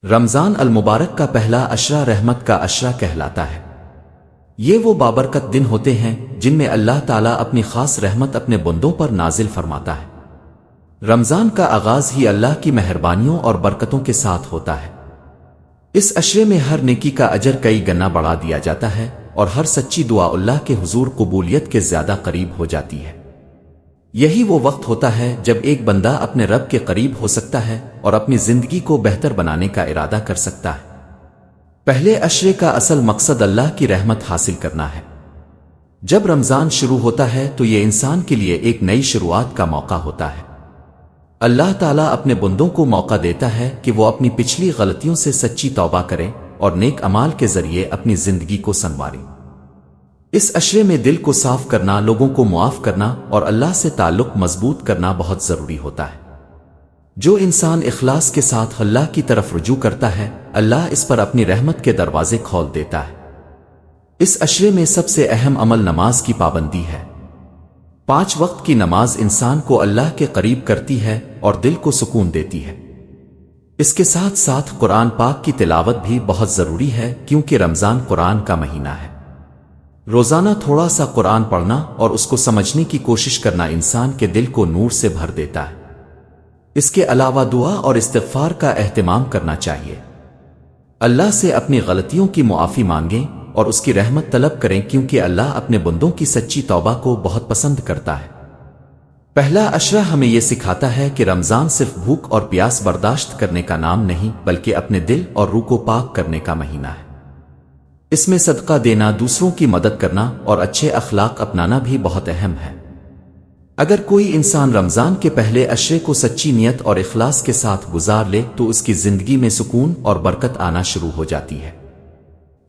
رمضان المبارک کا پہلا عشرہ رحمت کا عشرہ کہلاتا ہے۔ یہ وہ بابرکت دن ہوتے ہیں جن میں اللہ تعالیٰ اپنی خاص رحمت اپنے بندوں پر نازل فرماتا ہے۔ رمضان کا آغاز ہی اللہ کی مہربانیوں اور برکتوں کے ساتھ ہوتا ہے۔ اس عشرے میں ہر نیکی کا اجر کئی گنا بڑھا دیا جاتا ہے اور ہر سچی دعا اللہ کے حضور قبولیت کے زیادہ قریب ہو جاتی ہے۔ یہی وہ وقت ہوتا ہے جب ایک بندہ اپنے رب کے قریب ہو سکتا ہے اور اپنی زندگی کو بہتر بنانے کا ارادہ کر سکتا ہے۔ پہلے عشرے کا اصل مقصد اللہ کی رحمت حاصل کرنا ہے۔ جب رمضان شروع ہوتا ہے تو یہ انسان کے لیے ایک نئی شروعات کا موقع ہوتا ہے۔ اللہ تعالیٰ اپنے بندوں کو موقع دیتا ہے کہ وہ اپنی پچھلی غلطیوں سے سچی توبہ کریں اور نیک اعمال کے ذریعے اپنی زندگی کو سنواریں۔ اس عشرے میں دل کو صاف کرنا، لوگوں کو معاف کرنا اور اللہ سے تعلق مضبوط کرنا بہت ضروری ہوتا ہے۔ جو انسان اخلاص کے ساتھ اللہ کی طرف رجوع کرتا ہے، اللہ اس پر اپنی رحمت کے دروازے کھول دیتا ہے۔ اس عشرے میں سب سے اہم عمل نماز کی پابندی ہے۔ 5 وقت کی نماز انسان کو اللہ کے قریب کرتی ہے اور دل کو سکون دیتی ہے۔ اس کے ساتھ ساتھ قرآن پاک کی تلاوت بھی بہت ضروری ہے، کیونکہ رمضان قرآن کا مہینہ ہے۔ روزانہ تھوڑا سا قرآن پڑھنا اور اس کو سمجھنے کی کوشش کرنا انسان کے دل کو نور سے بھر دیتا ہے۔ اس کے علاوہ دعا اور استغفار کا اہتمام کرنا چاہیے۔ اللہ سے اپنی غلطیوں کی معافی مانگیں اور اس کی رحمت طلب کریں، کیونکہ اللہ اپنے بندوں کی سچی توبہ کو بہت پسند کرتا ہے۔ پہلا عشرہ ہمیں یہ سکھاتا ہے کہ رمضان صرف بھوک اور پیاس برداشت کرنے کا نام نہیں، بلکہ اپنے دل اور روح کو پاک کرنے کا مہینہ ہے۔ اس میں صدقہ دینا، دوسروں کی مدد کرنا اور اچھے اخلاق اپنانا بھی بہت اہم ہے۔ اگر کوئی انسان رمضان کے پہلے عشرے کو سچی نیت اور اخلاص کے ساتھ گزار لے تو اس کی زندگی میں سکون اور برکت آنا شروع ہو جاتی ہے۔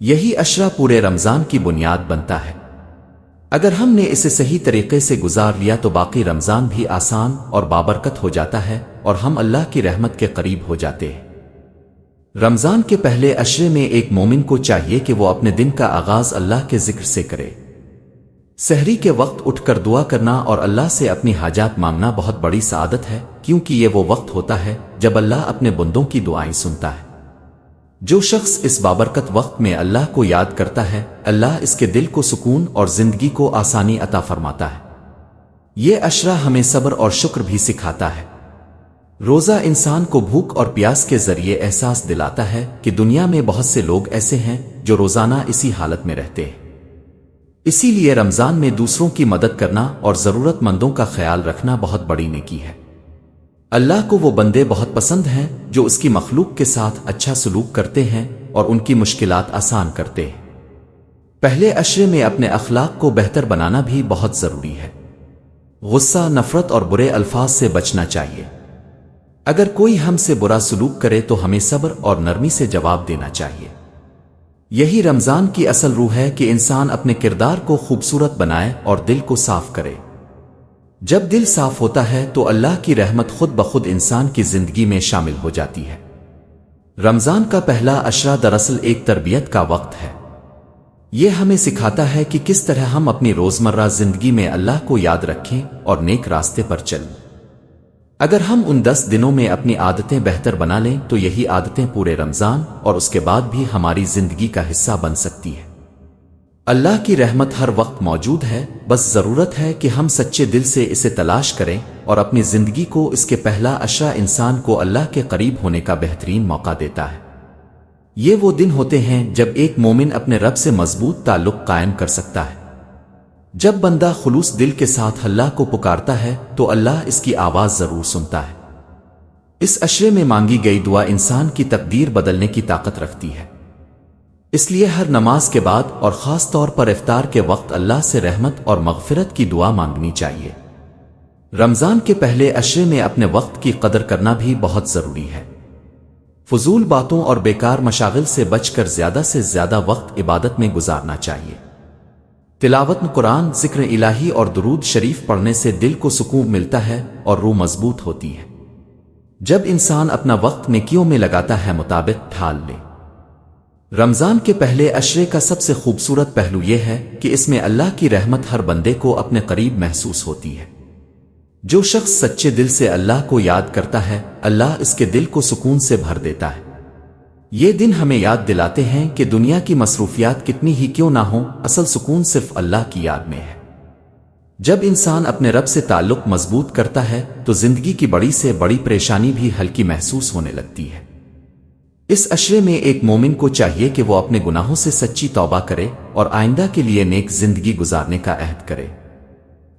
یہی عشرہ پورے رمضان کی بنیاد بنتا ہے۔ اگر ہم نے اسے صحیح طریقے سے گزار لیا تو باقی رمضان بھی آسان اور بابرکت ہو جاتا ہے اور ہم اللہ کی رحمت کے قریب ہو جاتے ہیں۔ رمضان کے پہلے عشرے میں ایک مومن کو چاہیے کہ وہ اپنے دن کا آغاز اللہ کے ذکر سے کرے۔ سحری کے وقت اٹھ کر دعا کرنا اور اللہ سے اپنی حاجات مانگنا بہت بڑی سعادت ہے، کیونکہ یہ وہ وقت ہوتا ہے جب اللہ اپنے بندوں کی دعائیں سنتا ہے۔ جو شخص اس بابرکت وقت میں اللہ کو یاد کرتا ہے، اللہ اس کے دل کو سکون اور زندگی کو آسانی عطا فرماتا ہے۔ یہ عشرہ ہمیں صبر اور شکر بھی سکھاتا ہے۔ روزہ انسان کو بھوک اور پیاس کے ذریعے احساس دلاتا ہے کہ دنیا میں بہت سے لوگ ایسے ہیں جو روزانہ اسی حالت میں رہتے ہیں۔ اسی لیے رمضان میں دوسروں کی مدد کرنا اور ضرورت مندوں کا خیال رکھنا بہت بڑی نیکی ہے۔ اللہ کو وہ بندے بہت پسند ہیں جو اس کی مخلوق کے ساتھ اچھا سلوک کرتے ہیں اور ان کی مشکلات آسان کرتے ہیں۔ پہلے عشرے میں اپنے اخلاق کو بہتر بنانا بھی بہت ضروری ہے۔ غصہ، نفرت اور برے الفاظ سے بچنا چاہیے۔ اگر کوئی ہم سے برا سلوک کرے تو ہمیں صبر اور نرمی سے جواب دینا چاہیے۔ یہی رمضان کی اصل روح ہے کہ انسان اپنے کردار کو خوبصورت بنائے اور دل کو صاف کرے۔ جب دل صاف ہوتا ہے تو اللہ کی رحمت خود بخود انسان کی زندگی میں شامل ہو جاتی ہے۔ رمضان کا پہلا عشرہ دراصل ایک تربیت کا وقت ہے۔ یہ ہمیں سکھاتا ہے کہ کس طرح ہم اپنی روزمرہ زندگی میں اللہ کو یاد رکھیں اور نیک راستے پر چلیں۔ اگر ہم ان 10 دنوں میں اپنی عادتیں بہتر بنا لیں تو یہی عادتیں پورے رمضان اور اس کے بعد بھی ہماری زندگی کا حصہ بن سکتی ہیں۔ اللہ کی رحمت ہر وقت موجود ہے، بس ضرورت ہے کہ ہم سچے دل سے اسے تلاش کریں اور اپنی زندگی کو اس کے پہلا عشرہ انسان کو اللہ کے قریب ہونے کا بہترین موقع دیتا ہے۔ یہ وہ دن ہوتے ہیں جب ایک مومن اپنے رب سے مضبوط تعلق قائم کر سکتا ہے۔ جب بندہ خلوص دل کے ساتھ اللہ کو پکارتا ہے تو اللہ اس کی آواز ضرور سنتا ہے۔ اس عشرے میں مانگی گئی دعا انسان کی تقدیر بدلنے کی طاقت رکھتی ہے۔ اس لیے ہر نماز کے بعد اور خاص طور پر افطار کے وقت اللہ سے رحمت اور مغفرت کی دعا مانگنی چاہیے۔ رمضان کے پہلے عشرے میں اپنے وقت کی قدر کرنا بھی بہت ضروری ہے۔ فضول باتوں اور بیکار مشاغل سے بچ کر زیادہ سے زیادہ وقت عبادت میں گزارنا چاہیے۔ تلاوت قرآن، ذکر الہی اور درود شریف پڑھنے سے دل کو سکون ملتا ہے اور روح مضبوط ہوتی ہے۔ جب انسان اپنا وقت نیکیوں میں لگاتا ہے مطابق ڈھال لے۔ رمضان کے پہلے عشرے کا سب سے خوبصورت پہلو یہ ہے کہ اس میں اللہ کی رحمت ہر بندے کو اپنے قریب محسوس ہوتی ہے۔ جو شخص سچے دل سے اللہ کو یاد کرتا ہے، اللہ اس کے دل کو سکون سے بھر دیتا ہے۔ یہ دن ہمیں یاد دلاتے ہیں کہ دنیا کی مصروفیات کتنی ہی کیوں نہ ہوں، اصل سکون صرف اللہ کی یاد میں ہے۔ جب انسان اپنے رب سے تعلق مضبوط کرتا ہے تو زندگی کی بڑی سے بڑی پریشانی بھی ہلکی محسوس ہونے لگتی ہے۔ اس عشرے میں ایک مومن کو چاہیے کہ وہ اپنے گناہوں سے سچی توبہ کرے اور آئندہ کے لیے نیک زندگی گزارنے کا عہد کرے۔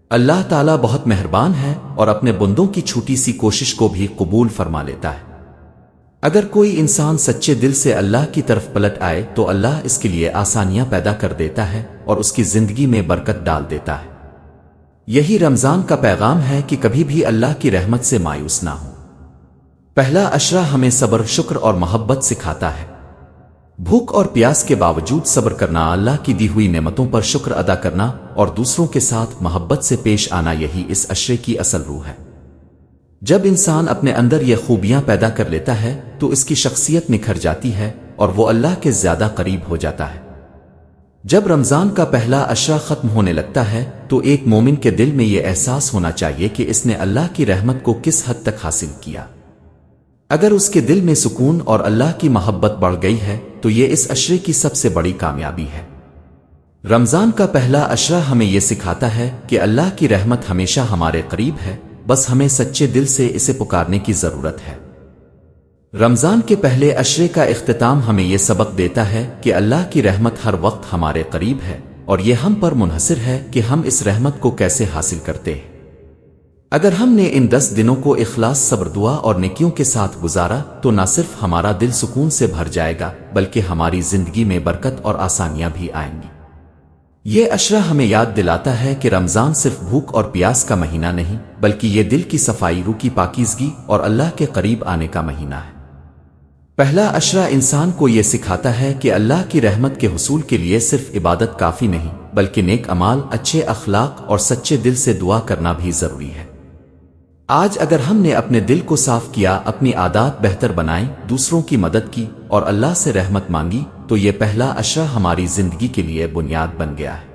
اللہ تعالیٰ بہت مہربان ہے اور اپنے بندوں کی چھوٹی سی کوشش کو بھی قبول فرما لیتا ہے۔ اگر کوئی انسان سچے دل سے اللہ کی طرف پلٹ آئے تو اللہ اس کے لیے آسانیاں پیدا کر دیتا ہے اور اس کی زندگی میں برکت ڈال دیتا ہے۔ یہی رمضان کا پیغام ہے کہ کبھی بھی اللہ کی رحمت سے مایوس نہ ہو۔ پہلا عشرہ ہمیں صبر، شکر اور محبت سکھاتا ہے۔ بھوک اور پیاس کے باوجود صبر کرنا، اللہ کی دی ہوئی نعمتوں پر شکر ادا کرنا اور دوسروں کے ساتھ محبت سے پیش آنا، یہی اس عشرے کی اصل روح ہے۔ جب انسان اپنے اندر یہ خوبیاں پیدا کر لیتا ہے تو اس کی شخصیت نکھر جاتی ہے اور وہ اللہ کے زیادہ قریب ہو جاتا ہے۔ جب رمضان کا پہلا عشرہ ختم ہونے لگتا ہے تو ایک مومن کے دل میں یہ احساس ہونا چاہیے کہ اس نے اللہ کی رحمت کو کس حد تک حاصل کیا۔ اگر اس کے دل میں سکون اور اللہ کی محبت بڑھ گئی ہے تو یہ اس عشرے کی سب سے بڑی کامیابی ہے۔ رمضان کا پہلا عشرہ ہمیں یہ سکھاتا ہے کہ اللہ کی رحمت ہمیشہ ہمارے قریب ہے، بس ہمیں سچے دل سے اسے پکارنے کی ضرورت ہے۔ رمضان کے پہلے عشرے کا اختتام ہمیں یہ سبق دیتا ہے کہ اللہ کی رحمت ہر وقت ہمارے قریب ہے اور یہ ہم پر منحصر ہے کہ ہم اس رحمت کو کیسے حاصل کرتے ہیں۔ اگر ہم نے ان 10 دنوں کو اخلاص، صبر، دعا اور نیکیوں کے ساتھ گزارا تو نہ صرف ہمارا دل سکون سے بھر جائے گا بلکہ ہماری زندگی میں برکت اور آسانیاں بھی آئیں گی۔ یہ عشرہ ہمیں یاد دلاتا ہے کہ رمضان صرف بھوک اور پیاس کا مہینہ نہیں بلکہ یہ دل کی صفائی، روح کی پاکیزگی اور اللہ کے قریب آنے کا مہینہ ہے۔ پہلا عشرہ انسان کو یہ سکھاتا ہے کہ اللہ کی رحمت کے حصول کے لیے صرف عبادت کافی نہیں بلکہ نیک اعمال، اچھے اخلاق اور سچے دل سے دعا کرنا بھی ضروری ہے۔ آج اگر ہم نے اپنے دل کو صاف کیا، اپنی عادات بہتر بنائیں، دوسروں کی مدد کی اور اللہ سے رحمت مانگی تو یہ پہلا عشرہ ہماری زندگی کے لیے بنیاد بن گیا ہے۔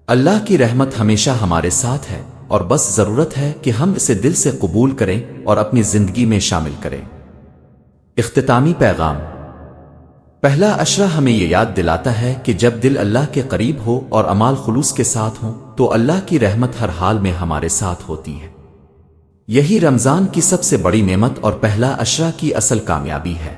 اللہ کی رحمت ہمیشہ ہمارے ساتھ ہے اور بس ضرورت ہے کہ ہم اسے دل سے قبول کریں اور اپنی زندگی میں شامل کریں۔ اختتامی پیغام۔ پہلا عشرہ ہمیں یہ یاد دلاتا ہے کہ جب دل اللہ کے قریب ہو اور اعمال خلوص کے ساتھ ہوں تو اللہ کی رحمت ہر حال میں ہمارے ساتھ ہوتی ہے۔ یہی رمضان کی سب سے بڑی نعمت اور پہلا عشرہ کی اصل کامیابی ہے۔